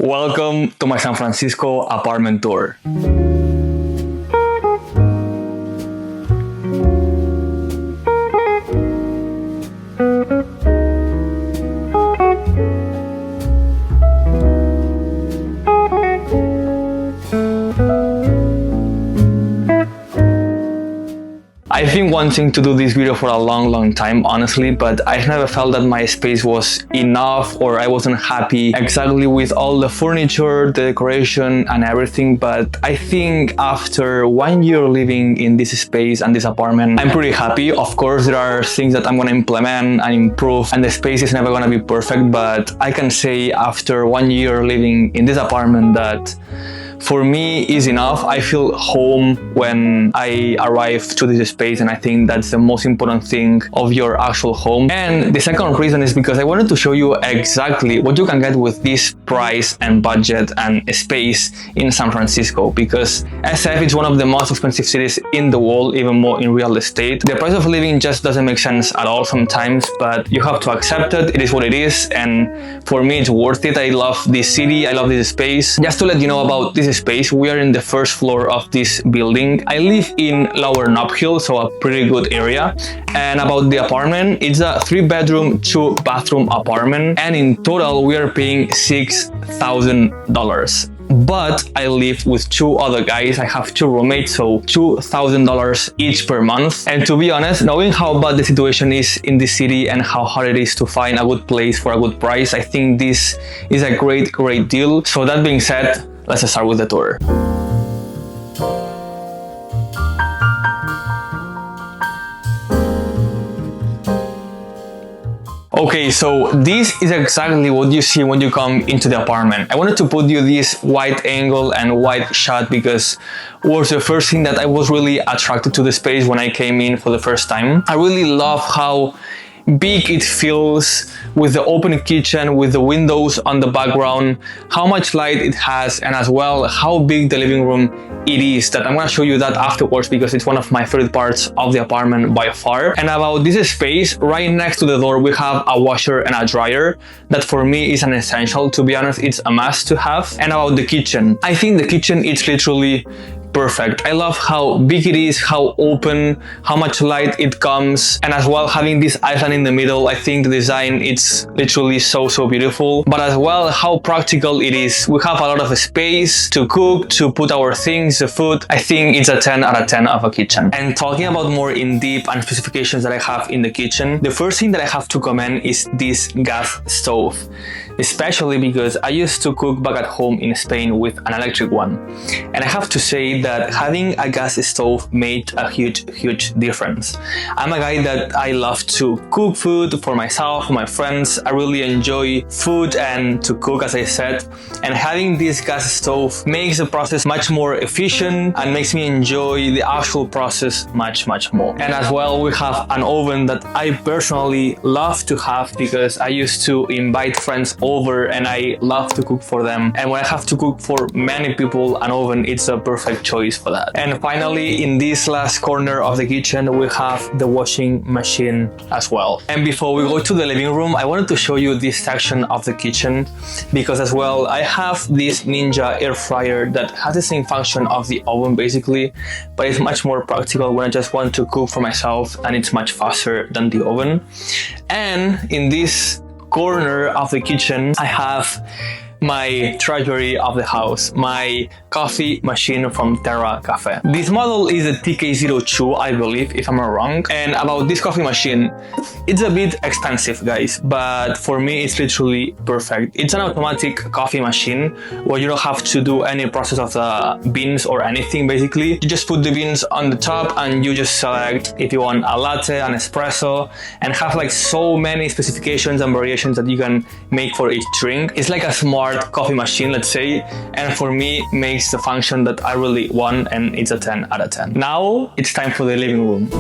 Welcome to my San Francisco apartment tour. I've been wanting to do this video for a long time, honestly, but I've never felt that my space was enough or I wasn't happy exactly with all the furniture, the decoration and everything. But I think after 1 year living in this space and this apartment, I'm pretty happy. Of course, there are things that I'm gonna implement and improve, and the space is never gonna be perfect, but I can say after 1 year living in this apartment that for me is enough. I feel home when I arrive to this space, and I think that's the most important thing of your actual home. And the second reason is because I wanted to show you exactly what you can get with this price and budget and space in San Francisco, because SF is one of the most expensive cities in the world, even more in real estate. The price of living just doesn't make sense at all sometimes, but you have to accept it. It is what it is, and for me it's worth it. I love this city, I love this space. Just to let you know about this space, we are in the first floor of this building. I live in Lower Nob Hill, so a pretty good area. And about the apartment, it's a 3-bedroom, 2-bathroom apartment, and in total we are paying $6,000. But I live with 2 other guys. I have 2 roommates, so $2,000 each per month. And to be honest, knowing how bad the situation is in this city and how hard it is to find a good place for a good price, I think this is a great deal. So that being said, let's start with the tour. Okay, so this is exactly what you see when you come into the apartment. I wanted to put you this wide angle and wide shot because it was the first thing that I was really attracted to the space when I came in for the first time. I really love how big it feels with the open kitchen, with the windows on the background, how much light it has, and as well how big the living room it is. That I'm gonna show you that afterwards because it's one of my favorite parts of the apartment by far. And about this space, right next to the door we have a washer and a dryer that for me is an essential. To be honest, it's a must to have. And about the kitchen, I think the kitchen is literally perfect. I love how big it is, how open, how much light it comes, and as well having this island in the middle. I think the design it's literally so beautiful, but as well how practical it is. We have a lot of space to cook, to put our things, the food. I think it's a 10 out of 10 of a kitchen. And talking about more in deep and specifications that I have in the kitchen, the first thing that I have to commend is this gas stove, especially because I used to cook back at home in Spain with an electric one, and I have to say that having a gas stove made a huge difference. I'm a guy that I love to cook food for myself, for my friends. I really enjoy food and to cook, as I said, and having this gas stove makes the process much more efficient and makes me enjoy the actual process much more. And as well, we have an oven that I personally love to have because I used to invite friends over and I love to cook for them, and when I have to cook for many people, an oven it's a perfect choice for that. And finally, in this last corner of the kitchen we have the washing machine as well. And before we go to the living room, I wanted to show you this section of the kitchen because as well I have this Ninja air fryer that has the same function of the oven basically, but it's much more practical when I just want to cook for myself, and it's much faster than the oven. And in this corner of the kitchen I have my treasury of the house, my coffee machine from Terra Cafe. This model is a TK02, I believe, if I'm not wrong. And about this coffee machine, it's a bit expensive, guys, but for me it's literally perfect. It's an automatic coffee machine where you don't have to do any process of the beans or anything. Basically, you just put the beans on the top and you just select if you want a latte, an espresso, and have like so many specifications and variations that you can make for each drink. It's like a smart coffee machine, let's say, and for me makes the function that I really want, and it's a 10 out of 10. Now it's time for the living room.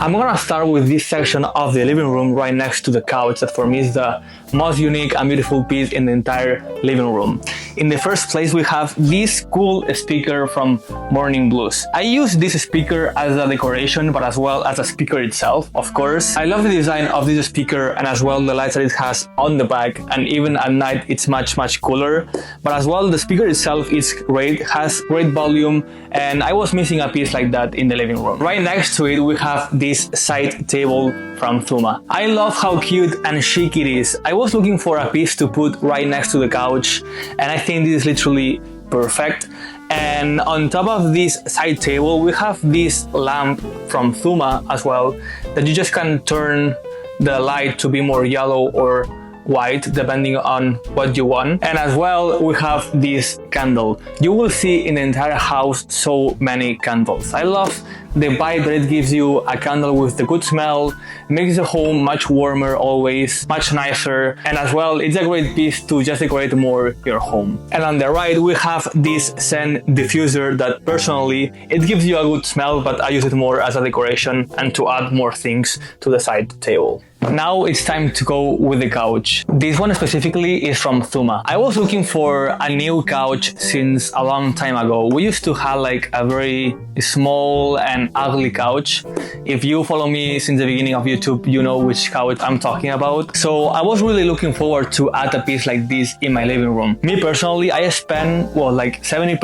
I'm gonna start with this section of the living room right next to the couch that for me is the most unique and beautiful piece in the entire living room. In the first place, we have this cool speaker from Morning Blues. I use this speaker as a decoration, but as well as a speaker itself, of course. I love the design of this speaker and as well the lights that it has on the back, and even at night it's much cooler. But as well, the speaker itself is great, has great volume, and I was missing a piece like that in the living room. Right next to it, we have this side table from Thuma. I love how cute and chic it is. I was looking for a piece to put right next to the couch, and I think this is literally perfect. And on top of this side table, we have this lamp from Thuma as well, that you just can turn the light to be more yellow or white depending on what you want. And as well, we have this candle. You will see in the entire house so many candles. I love the vibe that it gives you, a candle with the good smell, makes the home much warmer always, much nicer, and as well it's a great piece to just decorate more your home. And on the right we have this scent diffuser that personally it gives you a good smell, but I use it more as a decoration and to add more things to the side table. Now it's time to go with the couch. This one specifically is from Thuma. I was looking for a new couch since a long time ago. We used to have like a very small and ugly couch. If you follow me since the beginning of YouTube, you know which couch I'm talking about. So I was really looking forward to add a piece like this in my living room. Me personally, I spend like 70%,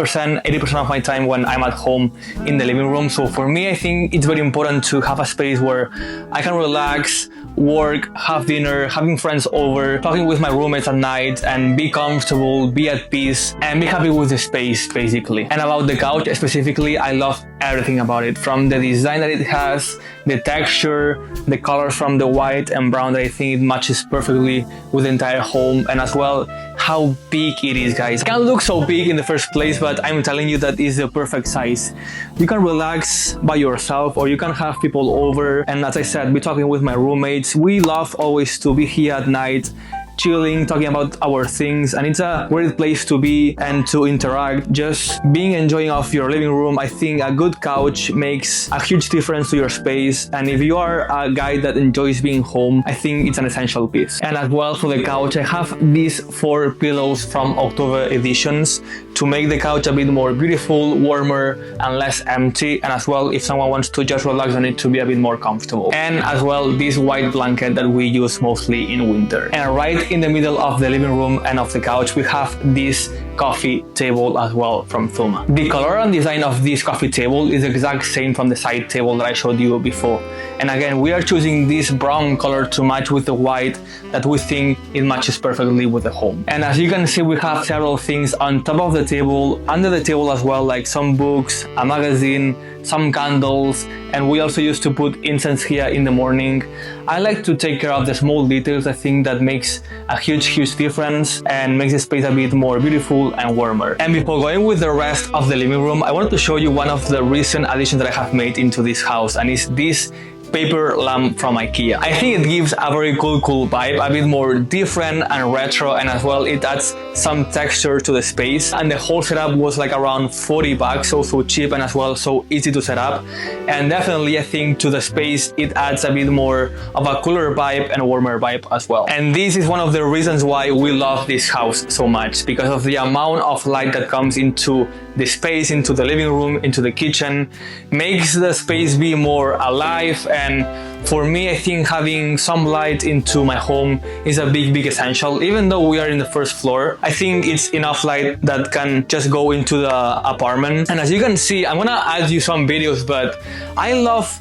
80% of my time when I'm at home in the living room. So for me, I think it's very important to have a space where I can relax, work, have dinner, having friends over, talking with my roommates at night, and be comfortable, be at peace, and be happy with the space, basically. And about the couch specifically, I love everything about it, from the design that it has, the texture, the colors from the white and brown that I think it matches perfectly with the entire home, and as well how big it is, guys. It can't look so big in the first place, but I'm telling you that is the perfect size. You can relax by yourself, or you can have people over, and as I said, be talking with my roommates. We love always to be here at night, chilling, talking about our things, and it's a great place to be and to interact, just being enjoying of your living room. I think a good couch makes a huge difference to your space, and if you are a guy that enjoys being home, I think it's an essential piece. And as well for the couch, I have these 4 pillows from October editions to make the couch a bit more beautiful, warmer, and less empty, and as well if someone wants to just relax on it to be a bit more comfortable. And as well this white blanket that we use mostly in winter. And right in the middle of the living room and of the couch, we have this coffee table as well from Thuma. The color and design of this coffee table is the exact same from the side table that I showed you before. And again, we are choosing this brown color to match with the white that we think it matches perfectly with the home. And as you can see, we have several things on top of the table, under the table as well, like some books, a magazine, some candles, and we also used to put incense here in the morning. I like to take care of the small details. I think that makes a huge difference and makes the space a bit more beautiful and warmer. And before going with the rest of the living room, I wanted to show you one of the recent additions that I have made into this house, and it's this paper lamp from IKEA. I think it gives a very cool vibe, a bit more different and retro, and as well it adds some texture to the space. And the whole setup was like around 40 bucks, so cheap, and as well so easy to set up. And definitely I think to the space it adds a bit more of a cooler vibe and a warmer vibe as well. And this is one of the reasons why we love this house so much, because of the amount of light that comes into the space, into the living room, into the kitchen, makes the space be more alive. And for me, I think having some light into my home is a big essential. Even though we are in the first floor, I think it's enough light that can just go into the apartment. And as you can see, I'm gonna add you some videos, but I love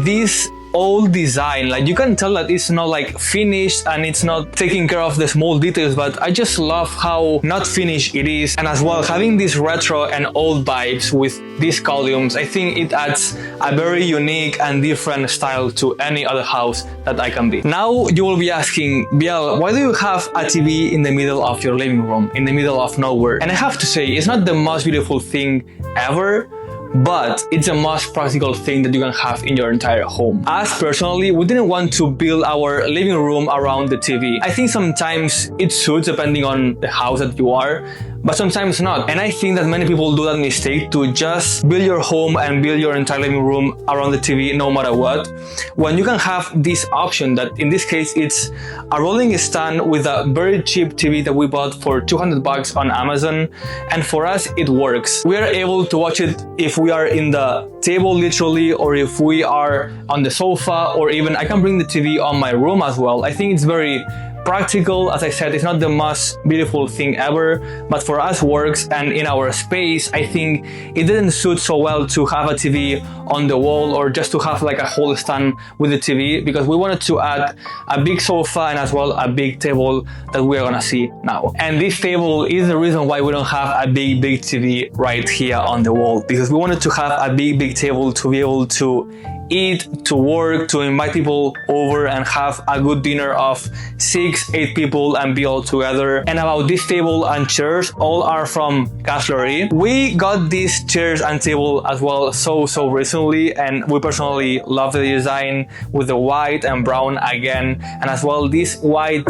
this old design. Like, you can tell that it's not like finished and it's not taking care of the small details, but I just love how not finished it is. And as well, having these retro and old vibes with these columns, I think it adds a very unique and different style to any other house that I can be. Now you will be asking, Biel, why do you have a TV in the middle of your living room, in the middle of nowhere? And I have to say, it's not the most beautiful thing ever, but it's the most practical thing that you can have in your entire home. Us personally, we didn't want to build our living room around the TV. I think sometimes it suits depending on the house that you are, but sometimes not. And I think that many people do that mistake to just build your home and build your entire living room around the TV no matter what, when you can have this option that in this case it's a rolling stand with a very cheap TV that we bought for $200 on Amazon, and for us it works. We are able to watch it if we are in the table literally, or if we are on the sofa, or even I can bring the TV on my room as well. I think it's very practical. As I said, it's not the most beautiful thing ever, but for us works, and in our space I think it didn't suit so well to have a TV on the wall or just to have like a whole stand with the TV, because we wanted to add a big sofa and as well a big table that we're gonna see now. And this table is the reason why we don't have a big TV right here on the wall, because we wanted to have a big table to be able to eat, to work, to invite people over and have a good dinner of 6-8 people and be all together. And about this table and chairs, all are from Castlery. We got these chairs and table as well so recently, and we personally love the design with the white and brown again, and as well this white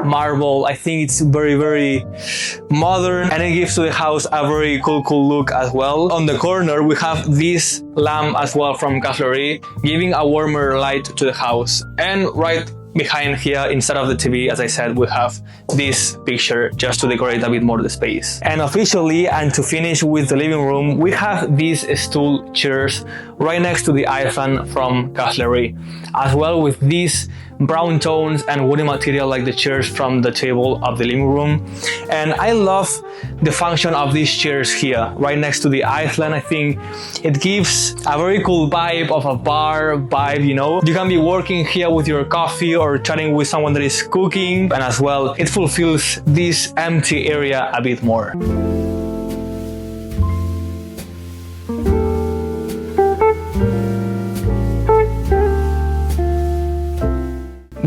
marble. I think it's very modern, and it gives to the house a very cool look as well. On the corner we have this lamp as well from Castlery, giving a warmer light to the house. And right behind here, instead of the TV, as I said, we have this picture just to decorate a bit more the space. And officially, and to finish with the living room, we have these stool chairs right next to the island from Castlery, as well with these brown tones and wooden material like the chairs from the table of the living room. And I love the function of these chairs here right next to the island. I think it gives a very cool vibe of a bar vibe, you know. You can be working here with your coffee or chatting with someone that is cooking, and as well it fulfills this empty area a bit more.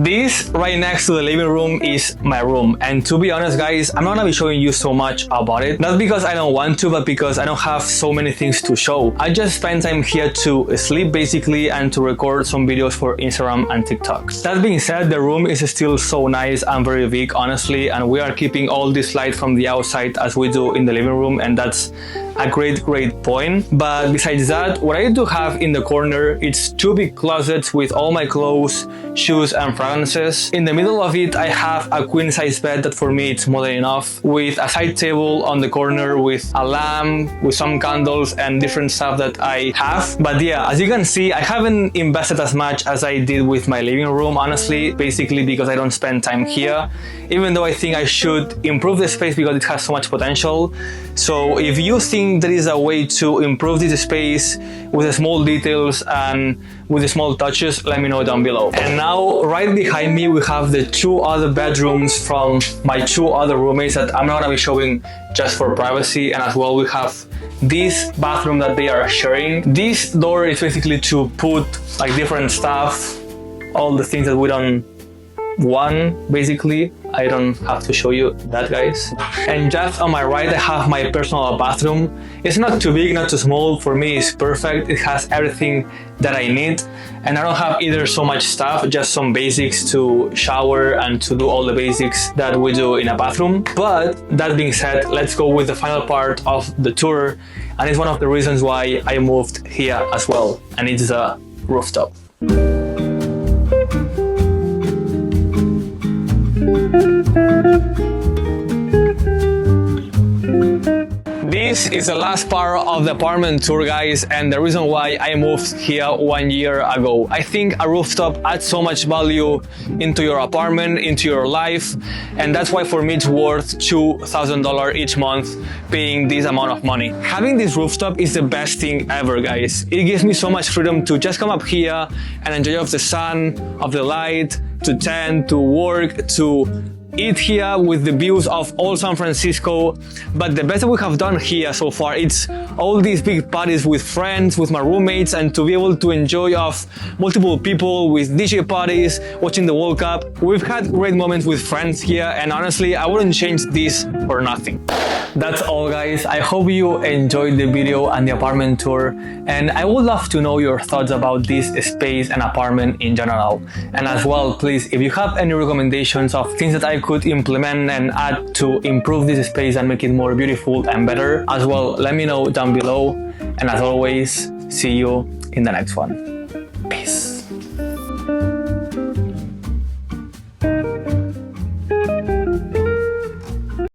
This right next to the living room is my room, and to be honest guys, I'm not gonna be showing you so much about it, not because I don't want to, but because I don't have so many things to show. I just spend time here to sleep basically and to record some videos for Instagram and TikTok. That being said, the room is still so nice and very big honestly, and we are keeping all this light from the outside as we do in the living room, and that's a great point. But besides that, what I do have in the corner, it's 2 big closets with all my clothes, shoes and fragrances. In the middle of it I have a queen size bed that for me it's more than enough, with a side table on the corner with a lamp, with some candles and different stuff that I have. But yeah, as you can see, I haven't invested as much as I did with my living room honestly, basically because I don't spend time here, even though I think I should improve the space because it has so much potential. So if you think there is a way to improve this space with the small details and with the small touches, let me know down below. And now right behind me we have the 2 other bedrooms from my 2 other roommates that I'm not gonna be showing just for privacy. And as well we have this bathroom that they are sharing. This door is basically to put like different stuff, all the things that we don't want basically. I don't have to show you that guys. And just on my right I have my personal bathroom. It's not too big, not too small. For me it's perfect. It has everything that I need, and I don't have either so much stuff, just some basics to shower and to do all the basics that we do in a bathroom. But that being said, let's go with the final part of the tour, and it's one of the reasons why I moved here as well, and it's a rooftop. This is the last part of the apartment tour guys, and the reason why I moved here 1 year ago. I think a rooftop adds so much value into your apartment, into your life, and that's why for me it's worth $2,000 each month paying this amount of money. Having this rooftop is the best thing ever guys. It gives me so much freedom to just come up here and enjoy of the sun, of the light, to tent, to work, to eat here with the views of all San Francisco. But the best that we have done here so far, it's all these big parties with friends, with my roommates, and to be able to enjoy of multiple people with DJ parties, watching the World Cup. We've had great moments with friends here, and honestly I wouldn't change this for nothing. That's all guys. I hope you enjoyed the video and the apartment tour, and I would love to know your thoughts about this space and apartment in general. And as well, please, if you have any recommendations of things that I I could implement and add to improve this space and make it more beautiful and better as well, let me know down below. And as always, see you in the next one. Peace.